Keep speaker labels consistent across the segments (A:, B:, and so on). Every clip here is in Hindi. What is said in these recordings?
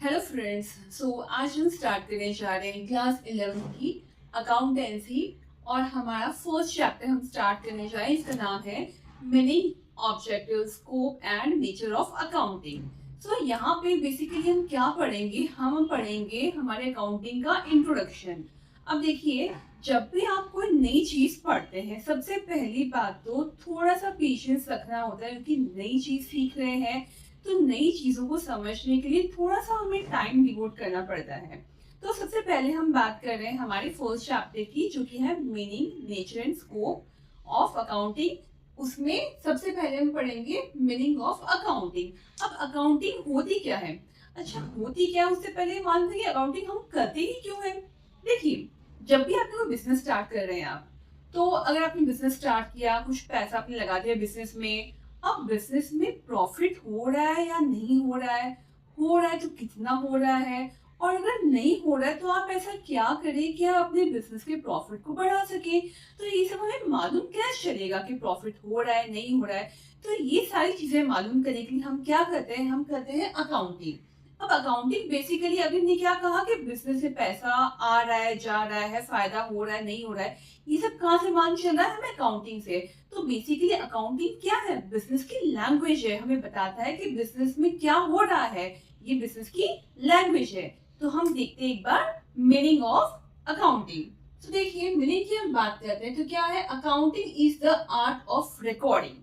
A: Hello friends. आज हम स्टार्ट करने जा रहे हैं क्लास 11 की अकाउंटेंसी। और हमारा फर्स्ट चैप्टर हम स्टार्ट करने जा रहे हैं। इसका नाम है meaning, objective, scope and nature of accounting. यहाँ पे बेसिकली हम क्या पढ़ेंगे, हम पढ़ेंगे हमारे अकाउंटिंग का इंट्रोडक्शन। अब देखिए, जब भी आप कोई नई चीज पढ़ते हैं, सबसे पहली बात तो थोड़ा सा पेशेंस रखना होता है, क्योंकि नई चीज सीख रहे हैं तो नई चीजों को समझने के लिए थोड़ा सा हमें टाइम डिवोट करना पड़ता है। तो सबसे पहले हम बात कर रहे हैं हमारे फर्स्ट चैप्टर की, जो कि है meaning, nature and scope of accounting. उसमें सबसे पहले हम पढ़ेंगे मीनिंग ऑफ अकाउंटिंग। अब अकाउंटिंग होती क्या है? अच्छा, होती क्या है उससे पहले मानते हैं अकाउंटिंग हम करते ही क्यों है। देखिए, जब भी आपने कोई बिजनेस स्टार्ट कर रहे हैं आप, तो अगर आपने बिजनेस स्टार्ट किया, कुछ पैसा आपने लगा दिया बिजनेस में, अब बिजनेस में प्रॉफिट हो रहा है या नहीं हो रहा है, हो रहा है तो कितना हो रहा है, और अगर नहीं हो रहा है तो आप ऐसा क्या करें कि आप अपने बिजनेस के प्रॉफिट को बढ़ा सके। तो ये सब हमें मालूम कैसे चलेगा कि प्रॉफिट हो रहा है नहीं हो रहा है। तो ये सारी चीजें मालूम करने के लिए हम क्या करते हैं, हम करते हैं अकाउंटिंग। अब अकाउंटिंग बेसिकली अभी हमने क्या कहा कि बिजनेस से पैसा आ रहा है, जा रहा है, फायदा हो रहा है, नहीं हो रहा है, ये सब कहाँ से मान चल रहा है, हमें अकाउंटिंग से। तो बेसिकली अकाउंटिंग क्या है? बिजनेस की लैंग्वेज है, हमें बताता है कि बिजनेस में क्या हो रहा है, ये बिजनेस की लैंग्वेज है। तो हम देखते हैं एक बार मीनिंग ऑफ अकाउंटिंग। तो देखिए, मीनिंग की हम बात करते हैं तो क्या है? Accounting is the art of recording.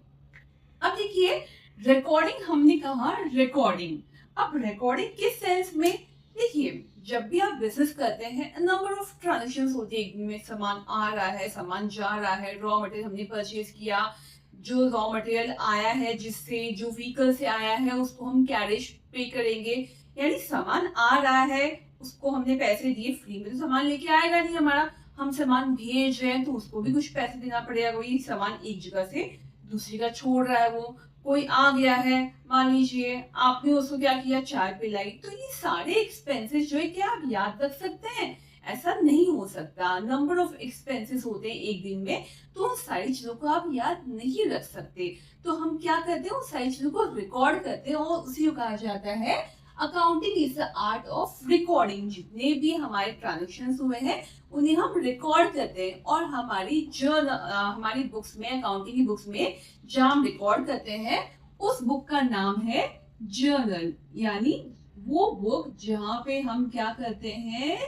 A: अब देखिए, रिकॉर्डिंग हमने कहा, रिकॉर्डिंग। अब रिकॉर्डिंग किस सेंस में? देखिए, जब भी आप बिजनेस करते हैं, नंबर ऑफ ट्रांजेक्शंस होती है, एक दिन में सामान आ रहा है, सामान जा रहा है, रॉ मटेरियल हमने परचेज किया, जो रॉ मटेरियल आया है, जिससे जो व्हीकल से आया है उसको हम कैरेज पे करेंगे। यानी सामान आ रहा है, उसको हमने पैसे दिए, फ्री में तो सामान लेके आएगा नहीं हमारा। हम सामान भेज रहे हैं तो उसको भी कुछ पैसे देना पड़ेगा। वही सामान एक जगह से दूसरी जगह छोड़ रहा है, वो कोई आ गया है, मान लीजिए आपने उसको क्या किया, चाय पिलाई, तो ये सारे एक्सपेंसेस जो है क्या आप याद रख सकते हैं? ऐसा नहीं हो सकता। नंबर ऑफ एक्सपेंसेस होते हैं एक दिन में, तो उन सारी चीजों को आप याद नहीं रख सकते। तो हम क्या करते हैं, उन सारी चीजों को रिकॉर्ड करते हैं, और उसी को कहा जाता है accounting is the art of recording. जितने भी हमारे ट्रांजेक्शन हुए हैं उन्हें हम रिकॉर्ड करते हैं, और हमारी हमारी बुक्स में, अकाउंटिंग की बुक्स में जो हम रिकॉर्ड करते हैं, उस बुक का नाम है जर्नल। यानी वो बुक जहाँ पे हम क्या करते हैं,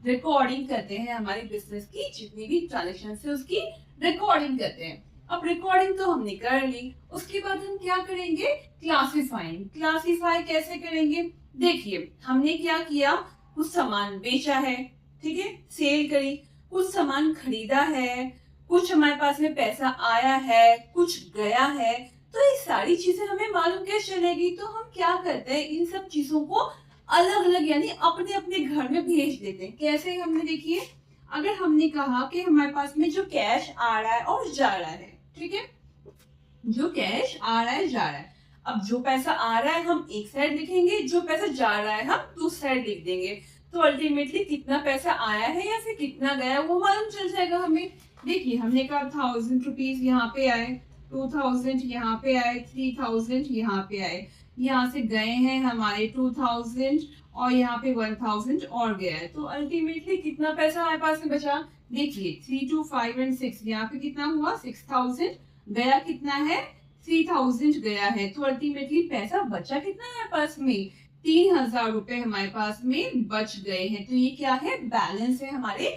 A: रिकॉर्डिंग करते हैं, हमारे बिजनेस की जितनी भी ट्रांजेक्शन है उसकी रिकॉर्डिंग करते हैं। अब रिकॉर्डिंग तो हमने कर ली, उसके बाद हम क्या करेंगे, क्लासिफाइंग। क्लासिफाई कैसे करेंगे? देखिए, हमने क्या किया, कुछ सामान बेचा है, ठीक है, सेल करी, कुछ सामान खरीदा है, कुछ हमारे पास में पैसा आया है, कुछ गया है। तो ये सारी चीजें हमें मालूम कैसे चलेगी? तो हम क्या करते हैं, इन सब चीजों को अलग अलग यानी अपने अपने घर में भेज देते हैं। कैसे? हमने देखिए, अगर हमने कहा कि हमारे पास में जो कैश आ रहा है और जा रहा है, ठीक है, जो कैश आ रहा है जा रहा है, अब जो पैसा आ रहा है हम एक साइड लिखेंगे, जो पैसा जा रहा है हम दूसरी साइड लिख देंगे। तो अल्टीमेटली कितना पैसा आया है या फिर कितना गया वो मालूम चल जाएगा हमें। देखिए, हमने कहा 1000 रुपीज यहाँ पे आए, 2000 यहाँ पे आए, 3000 यहाँ पे आए, यहाँ से गए हैं हमारे 2000, और यहाँ पे 1000 और गया है। तो अल्टीमेटली कितना पैसा हमारे पास में बचा? देखिए, 3 2 5 और 6, यहाँ पे कितना हुआ, 6000, गया कितना है, 3000 गया है। तो अल्टीमेटली पैसा बचा कितना है हमारे पास में, 3000 रुपए हमारे पास में बच गए हैं। तो ये क्या है, बैलेंस है हमारे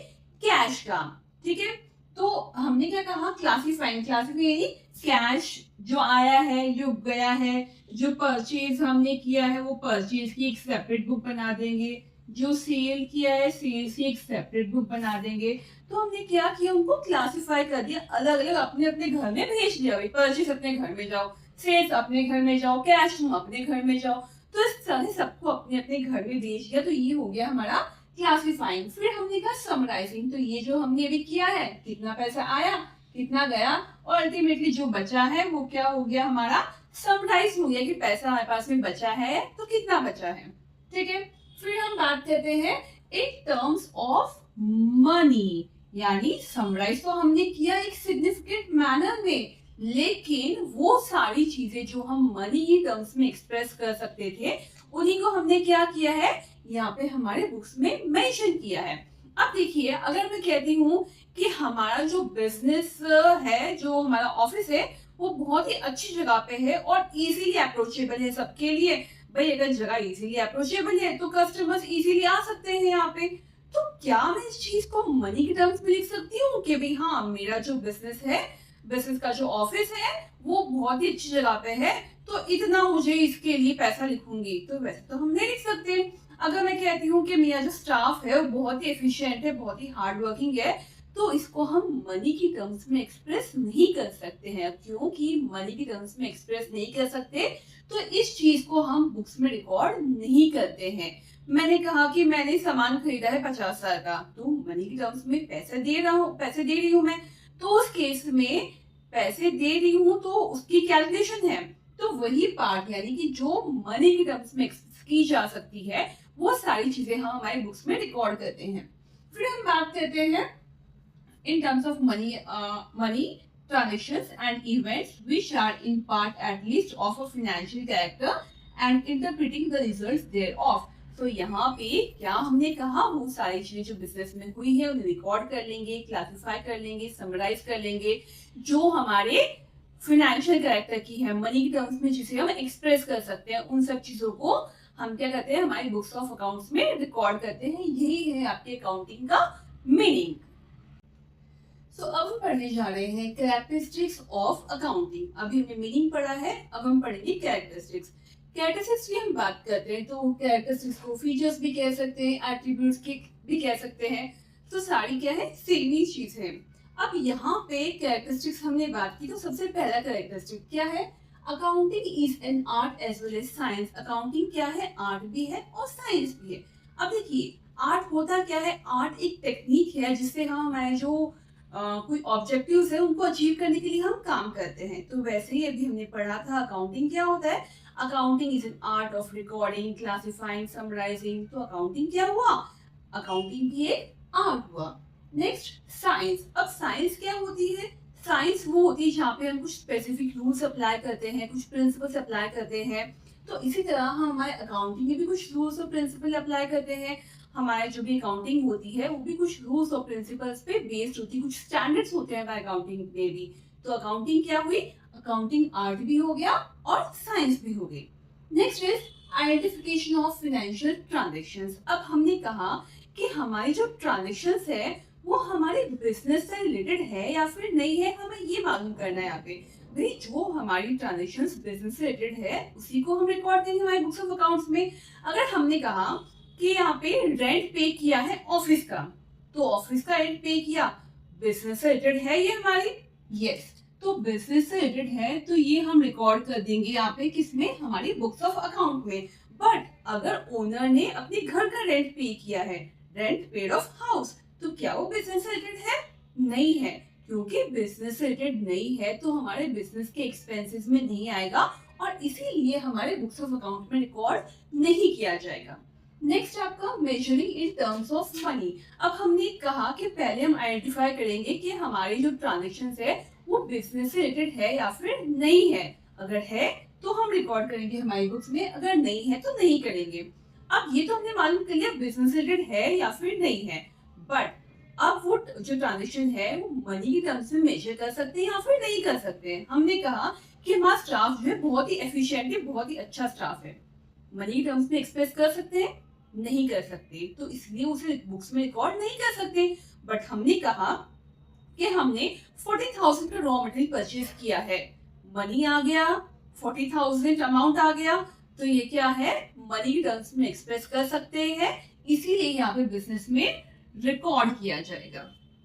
A: कैश का, ठीक है। तो हमने क्या कहा, क्लासिफाइंग। क्लासिफाइंग कैश जो आया है, जो गया है, जो परचेज हमने किया है वो परचेज की एक सेपरेट बुक बना देंगे, जो सेल किया है सेल्स की एक सेपरेट बुक बना देंगे। तो हमने क्या किया, उनको क्लासिफाई कर दिया, अलग अलग अपने अपने घर में भेज दिया। भाई परचेज अपने घर में जाओ, सेल्स अपने घर में जाओ, कैश तुम अपने घर में जाओ। तो इस तरह से सबको अपने अपने घर में भेज दिया। तो ये हो गया हमारा क्लासिफाइंग। फिर हमने कहा समराइजिंग। तो ये जो हमने अभी किया है, कितना पैसा आया, कितना गया, और अल्टीमेटली जो बचा है वो क्या हो गया, हमारा समराइज हो गया कि पैसा हमारे पास में बचा है तो कितना बचा है, ठीक है। फिर हम बात करते हैं इन टर्म्स ऑफ मनी। यानी समराइज तो हमने किया एक सिग्निफिकेंट मैनर में, लेकिन वो सारी चीजें जो हम मनी की टर्म्स में एक्सप्रेस कर सकते थे, उन्हीं को हमने क्या किया है, यहाँ पे हमारे बुक्स में मेंशन किया है। अब देखिए, अगर मैं कहती हूँ कि हमारा जो बिजनेस है, जो हमारा ऑफिस है, वो बहुत ही अच्छी जगह पे है और इजीली अप्रोचेबल है सबके लिए। भाई अगर जगह इजीली अप्रोचेबल है तो कस्टमर्स इजीली आ सकते हैं यहाँ पे। तो क्या मैं इस चीज को मनी के टर्म्स में लिख सकती हूँ कि भाई हाँ, मेरा जो बिजनेस है, बिजनेस का जो ऑफिस है, वो बहुत ही अच्छी जगह पे है, तो इतना मुझे इसके लिए पैसा लिखूंगी। तो वैसे तो हम नहीं लिख सकते। अगर मैं कहती हूँ कि मेरा जो स्टाफ है वो बहुत ही एफिशिएंट है, बहुत ही हार्ड वर्किंग है, तो इसको हम मनी की टर्म्स में एक्सप्रेस नहीं कर सकते हैं। क्योंकि मनी की टर्म्स में एक्सप्रेस नहीं कर सकते तो इस चीज को हम बुक्स में रिकॉर्ड नहीं करते हैं। मैंने कहा कि मैंने सामान खरीदा है 50,000 का, तो मनी की टर्म्स में पैसे दे रही हूँ मैं, तो उस केस में पैसे दे रही हूँ तो उसकी कैलकुलेशन है। तो वही पार्ट यानी कि जो मनी की टर्म्स में एक्सप्रेस की जा सकती है, वो सारी चीजें हम हमारे बुक्स में रिकॉर्ड करते हैं। फिर हम बात करते हैं in terms of money transactions and events which are in part at least of a financial character and interpreting the results thereof। तो यहाँ पे क्या हमने कहा, वो सारी चीजें जो बिजनेस में हुई है उन्हें रिकॉर्ड कर लेंगे, क्लासिफाई कर लेंगे, समराइज कर लेंगे, जो हमारे फाइनेंशियल कैरेक्टर की है, मनी की टर्म्स में जिसे हम एक्सप्रेस कर सकते हैं, उन सब चीजों को हम क्या करते हैं, हमारी बुक्स ऑफ अकाउंट्स में रिकॉर्ड करते हैं। यही है आपके अकाउंटिंग का मीनिंग। तो अब हम पढ़ने जा रहे हैं कैरेक्टरिस्टिक्स ऑफ अकाउंटिंग। अभी हमने मीनिंग पढ़ा है, अब हम पढ़ेंगे कैरेक्टरिस्टिक्स। कैरेक्टरिस्टिक्स की हम बात करते हैं तो कैरेक्टरिस्टिक्स को फीचर्स भी कह सकते हैं, एट्रीब्यूट्स के भी कह सकते हैं। तो सारी क्या है, सेम ही चीज है। अब यहाँ पे कैरेक्टरिस्टिक्स हमने बात की, तो सबसे पहला कैरेक्टरिस्टिक क्या है, accounting is an art as well as science. Accounting क्या है, आर्ट भी है और साइंस भी है। अब देखिए, आर्ट होता क्या है, आर्ट एक टेक्निक है जिससे हम हमारे जो कोई ऑब्जेक्टिव्स है उनको अचीव करने के लिए हम काम करते हैं। तो वैसे ही अभी हमने पढ़ा था अकाउंटिंग क्या होता है, accounting is an art of recording, classifying, summarising. तो अकाउंटिंग क्या हुआ, अकाउंटिंग भी एक आर्ट हुआ। Next science. अब साइंस क्या होती है, साइंस वो होती है जहाँ पे हम कुछ स्पेसिफिक रूल्स अप्लाई करते हैं, कुछ प्रिंसिपल्स अप्लाई करते हैं। तो इसी तरह हम हमारे अकाउंटिंग में भी कुछ रूल्स और प्रिंसिपल अप्लाई करते हैं। हमारे जो भी अकाउंटिंग होती है वो भी कुछ रूल्स और प्रिंसिपल्स पे बेस्ड होती है, कुछ स्टैंडर्ड्स होते हैं हमारे अकाउंटिंग में भी। तो अकाउंटिंग क्या हुई, अकाउंटिंग आर्ट भी हो गया और साइंस भी हो गई। Next is identification of financial transactions. अब हमने कहा कि हमारी जो ट्रांजैक्शंस है वो हमारे बिजनेस से रिलेटेड है या फिर नहीं है, हमें ये मालूम करना है। यहाँ पे भाई जो हमारी ट्रांजैक्शंस बिजनेस से रिलेटेड है उसी को हम रिकॉर्ड करेंगे हमारे बुक्स ऑफ अकाउंट्स में। अगर हमने कहा कि यहाँ पे रेंट पे किया है ऑफिस का, तो ऑफिस का रेंट पे किया, बिजनेस से रिलेटेड है ये हमारी, यस, तो बिजनेस से रिलेटेड है तो ये हम रिकॉर्ड कर देंगे यहाँ पे किसमें, हमारी बुक्स ऑफ अकाउंट में। बट अगर ओनर ने अपने घर का रेंट पे किया है, रेंट पेड ऑफ हाउस, तो क्या वो बिजनेस से रिलेटेड है, नहीं है। क्योंकि बिजनेस से रिलेटेड नहीं है तो हमारे बिजनेस के एक्सपेंसेस में नहीं आएगा और इसीलिए हमारे बुक्स ऑफ अकाउंट में रिकॉर्ड नहीं किया जाएगा। नेक्स्ट आपका measuring in terms of money. अब हमने कहा कि पहले हम आइडेंटिफाई करेंगे कि हमारी जो ट्रांजैक्शंस है वो बिजनेस से रिलेटेड है या फिर नहीं है। अगर है तो हम रिकॉर्ड करेंगे हमारी बुक्स में, अगर नहीं है तो नहीं करेंगे। अब ये तो हमने मालूम कर लिया बिजनेस से रिलेटेड है या फिर नहीं है, बट अब वो जो ट्रांजैक्शन है वो मनी की टर्म्स में मेजर कर सकते हैं या फिर नहीं कर सकते हैं। हमने कहा कि हमारा स्टाफ जो है बहुत ही एफिशिएंट है, बहुत ही अच्छा स्टाफ है, मनी की टर्म्स में एक्सप्रेस कर सकते हैं, नहीं कर सकते, तो इसलिए उसे बुक्स में रिकॉर्ड नहीं कर सकते। बट हमने कहा कि हमने 40,000 का रॉ मटेरियल परचेज किया है, मनी आ गया, 40,000 अमाउंट आ गया, तो ये क्या है, मनी की टर्म्स में एक्सप्रेस कर सकते हैं, इसीलिए यहाँ पे बिजनेस में रिकॉर्ड किया जाएगा।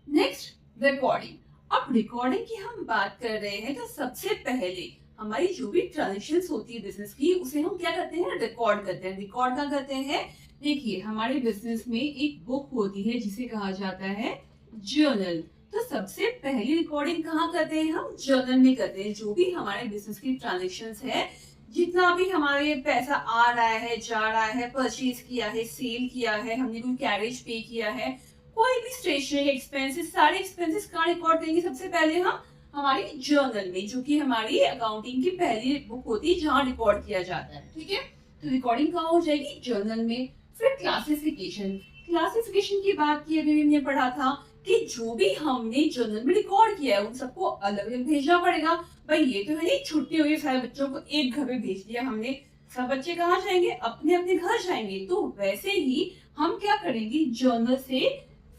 A: Next recording. अब रिकॉर्डिंग की हम बात कर रहे हैं तो सबसे पहले हमारी जो भी ट्रांजेक्शन्स होती है बिजनेस की उसे हम क्या करते हैं, रिकॉर्ड करते हैं। रिकॉर्ड क्या करते हैं, देखिए हमारे बिजनेस में एक बुक होती है जिसे कहा जाता है जर्नल। तो सबसे पहली रिकॉर्डिंग कहाँ करते हैं, हम जर्नल में करते हैं। जो भी हमारे बिजनेस की ट्रांजेक्शन्स है, जितना भी हमारे पैसा आ रहा है, जा रहा है, परचेज किया है, सेल किया है, हमने कोई कैरेज पे किया है, कोई भी स्टेशनरी एक्सपेंसेस, सारे एक्सपेंसेस कहाँ रिकॉर्ड करेंगे, सबसे पहले हम हमारी जर्नल में, जो कि हमारी अकाउंटिंग की पहली बुक होती है जहाँ रिकॉर्ड किया जाता है। ठीक है, तो रिकॉर्डिंग कहाँ हो जाएगी, जर्नल में। फिर क्लासिफिकेशन, क्लासिफिकेशन की बात की अभी हमने पढ़ा था कि जो भी हमने जर्नल में रिकॉर्ड किया है उन सबको अलग अलग भेजना पड़ेगा। भाई ये तो है नहीं छुट्टी हुई सारे बच्चों को एक घर में भेज दिया हमने, सब बच्चे कहाँ जाएंगे, अपने अपने घर जाएंगे। तो वैसे ही हम क्या करेंगे, जर्नल से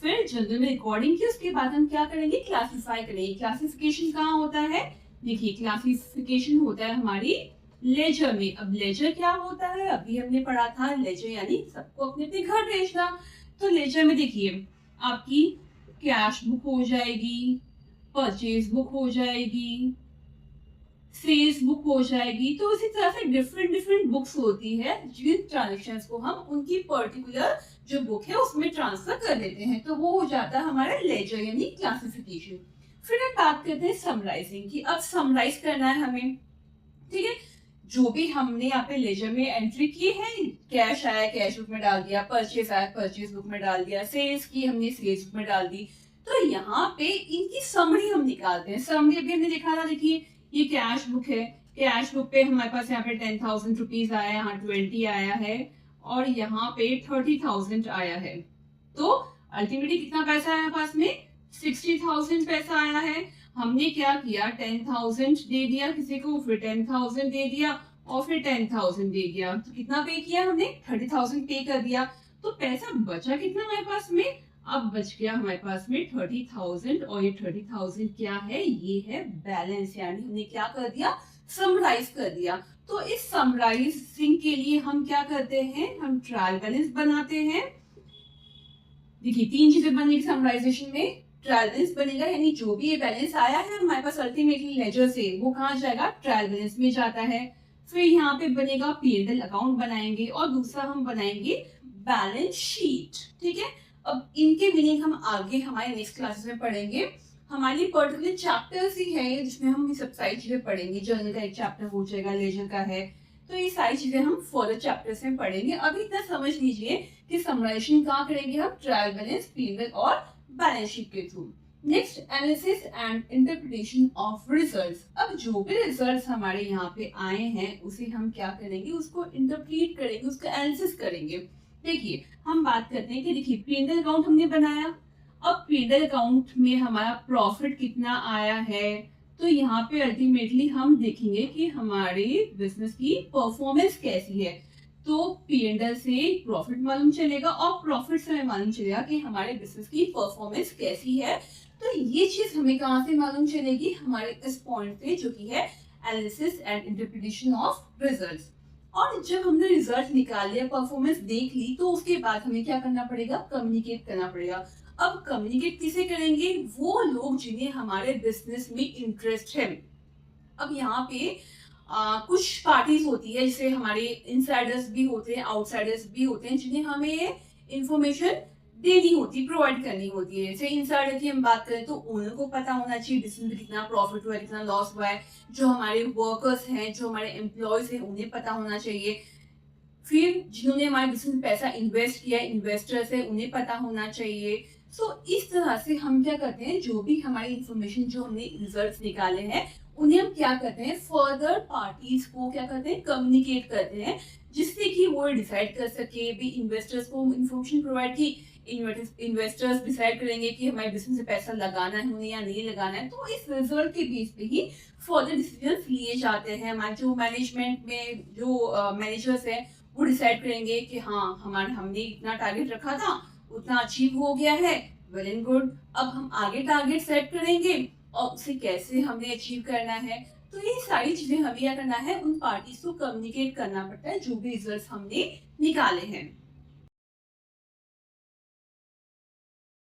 A: फिर जर्नल में रिकॉर्डिंग की, उसके बाद हम क्या करेंगे, क्लासिफाई करेंगे। क्लासिफिकेशन कहाँ होता है, देखिए क्लासिफिकेशन होता है हमारी लेजर में। अब लेजर क्या होता है, अभी हमने पढ़ा था लेजर यानी सबको अपने अपने घर भेजना। तो लेजर में देखिए आपकी कैश बुक हो जाएगी, परचेज बुक हो जाएगी, सेल्स बुक हो जाएगी। तो इसी तरह से डिफरेंट डिफरेंट बुक्स होती है जिन ट्रांजेक्शंस को हम उनकी पर्टिकुलर जो बुक है उसमें ट्रांसफर कर देते हैं। तो वो हो जाता है हमारा लेजर यानी क्लासिफिकेशन। फिर हम बात करते हैं समराइजिंग की। अब समराइज करना है हमें, ठीक है, जो भी हमने यहाँ पे लेजर में एंट्री की है, कैश आया कैश बुक में डाल दिया, परचेज आया परचेज बुक में डाल दिया, सेल्स की हमने सेल्स बुक में डाल दी। तो यहाँ पे इनकी समरी हम निकालते हैं। समरी अभी हमने देखा था, देखिए ये कैश बुक है, कैश बुक पे हमारे पास यहाँ पे 10,000 रुपीज आया, यहाँ 20 आया है और यहाँ पे 30,000 आया है। तो अल्टीमेटली कितना पैसा आया पास में, 60,000 पैसा आया है। हमने क्या किया, 10,000 दे दिया किसी को, फिर 10,000 दे दिया और फिर 10,000 दे दिया। तो कितना पे किया हमने, 30,000 पे कर दिया। तो पैसा बचा कितना हमारे पास में, अब बच गया हमारे पास में 30,000 और ये 30,000 क्या है, ये है बैलेंस, यानी हमने क्या कर दिया, समराइज कर दिया। तो इस समराइजिंग के लिए हम क्या करते हैं, हम ट्रायल बैलेंस बनाते हैं। देखिए तीन चीजें बनेगी समराइजेशन में, ट्रायल बैलेंस बनेगा यानी जो भी ये बैलेंस आया है हमारे पास अल्टीमेटली लेजर से वो कहाँ जाएगा, ट्रायल बैलेंस में जाता है। फिर यहाँ पे बनेगा P&L अकाउंट बनाएंगे और दूसरा हम बनाएंगे बैलेंस शीट, ठीक है। अब इनके मीनिंग हम आगे हमारे नेक्स्ट क्लासेस में पढ़ेंगे। हमारी पर्टिकुलर चैप्टर्स ही है जिसमें हम ये सब सारी चीजें पढ़ेंगे। जर्नल का एक चैप्टर हो जाएगा, लेजर का है, तो ये सारी चीजें हम फर्दर चैप्टर्स में पढ़ेंगे। अभी इतना समझ लीजिए कि समराइजेशन कहाँ करेंगे हम, ट्रायल बैलेंस, P&L और बैलेंस शीट के through. Next analysis and interpretation of results. अब जो भी रिजल्ट्स हमारे यहाँ पे आए हैं उसे हम क्या करेंगे, उसको इंटरप्रीट करेंगे, उसका एनालिसिस करेंगे। देखिए हम बात करते हैं कि देखिए P&L अकाउंट हमने बनाया, अब P&L अकाउंट में हमारा प्रॉफिट कितना आया है, तो यहाँ पे अल्टीमेटली हम देखेंगे कि हमारे बिजनेस की परफॉर्मेंस कैसी है। तो P&L से प्रॉफिट मालूम चलेगा और प्रॉफिट से हमें मालूम चलेगा कि हमारे बिजनेस की परफॉर्मेंस कैसी है। तो ये चीज हमें कहाँ से मालूम चलेगी, हमारे इस पॉइंट से जो कि है analysis and interpretation of results. और जब हमने रिजल्ट निकाल लिया, परफॉर्मेंस देख ली, तो उसके बाद हमें क्या करना पड़ेगा, कम्युनिकेट करना पड़ेगा। अब कम्युनिकेट किसे करेंगे, वो लोग जिन्हें हमारे बिजनेस में इंटरेस्ट है। अब यहाँ पे कुछ पार्टीज होती है, जैसे हमारे इनसाइडर्स भी होते हैं, आउटसाइडर्स भी होते हैं, जिन्हें हमें ये इंफॉर्मेशन देनी होती, प्रोवाइड करनी होती है। जैसे इनसाइडर की हम बात करें तो ओनर को पता होना चाहिए बिजनेस में कितना प्रॉफिट हुआ है, कितना लॉस हुआ है। जो हमारे वर्कर्स हैं, जो हमारे एम्प्लॉयज हैं, उन्हें पता होना चाहिए। फिर जिन्होंने हमारे बिजनेस में पैसा इन्वेस्ट किया, इन्वेस्टर्स है, उन्हें पता होना चाहिए। इस तरह से हम क्या करते हैं, जो भी हमारी इंफॉर्मेशन, जो हमने रिजल्ट्स निकाले हैं, उन्हें हम क्या करते हैं, फर्दर पार्टीज को क्या करते हैं, कम्युनिकेट करते हैं, जिससे कि वो डिसाइड कर सके। भी इन्वेस्टर्स को इंफॉर्मेशन प्रोवाइड की, इन्वेस्टर्स डिसाइड करेंगे कि हमारे बिजनेस में पैसा लगाना है उन्हें या नहीं लगाना है। तो इस रिजल्ट के बेस पे ही फर्दर डिसीजन लिए जाते हैं। हमारे जो मैनेजमेंट में जो मैनेजर्स हैं वो डिसाइड करेंगे कि हाँ हमने इतना टारगेट रखा था, उतना अचीव हो गया है, वेल एंड गुड। अब हम आगे टारगेट सेट करेंगे और उसे कैसे हमने अचीव करना है। तो ये सारी चीजें हमें क्या करना है, उन पार्टीज को कम्युनिकेट करना पड़ता है जो भी रिजल्ट्स हमने निकाले हैं।